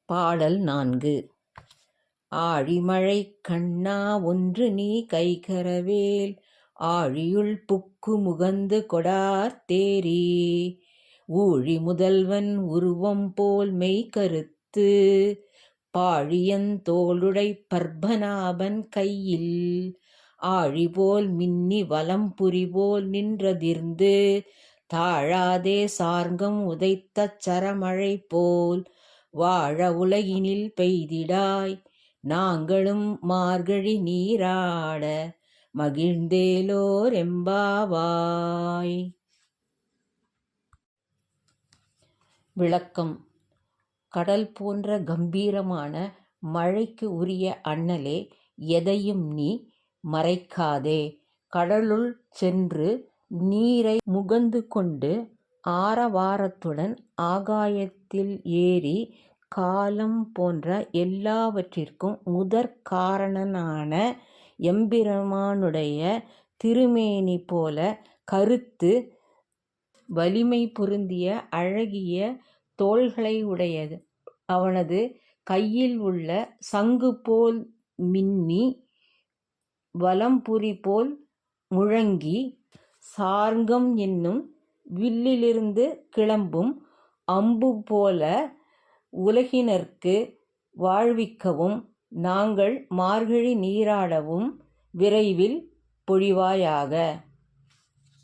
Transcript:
பாடல் 4. ஆழிமழைக் கண்ணா ஒன்று நீ கைகரவேல் ஆழியுள் புக்கு முகந்து கொடார் தேரி ஊழி முதல்வன் உருவம் போல் மெய்கருத்து பாழியன் தோளுடை பற்பநாபன் கையில் ஆழிபோல் மின்னி வலம்புரிபோல் நின்றதிர்ந்து தாழாதே சார்ங்கம் உதைத்த சரமழை போல் வாழ உலகினில் பெய்திடாய் நாங்களும் மார்கழி நீராட மகிழ்ந்தேலோர் எம்பாவாய். விளக்கம். கடல் போன்ற கம்பீரமான மழைக்கு உரிய அண்ணலே, எதையும் நீ மறைக்காதே. கடலுள் சென்று நீரை முகந்து கொண்டு ஆரவாரத்துடன் ஆகாயத்தில் ஏறி காலம் போன்ற எல்லாவற்றிற்கும் முதற்காரணனான எம்பெருமானுடைய திருமேனி போல கருத்து வலிமை பொருந்திய அழகிய தோள்களை உடையது. அவனது கையில் உள்ள சங்கு போல் மின்னி வலம்புரி போல் முழங்கி சார்ங்கம் என்னும் வில்லிலிருந்து கிளம்பும் அம்பு போல உலகினர்க்கு வாழ்விக்கவும் நாங்கள் மார்கழி நீராடவும் விரைவில் பொழிவாயாக.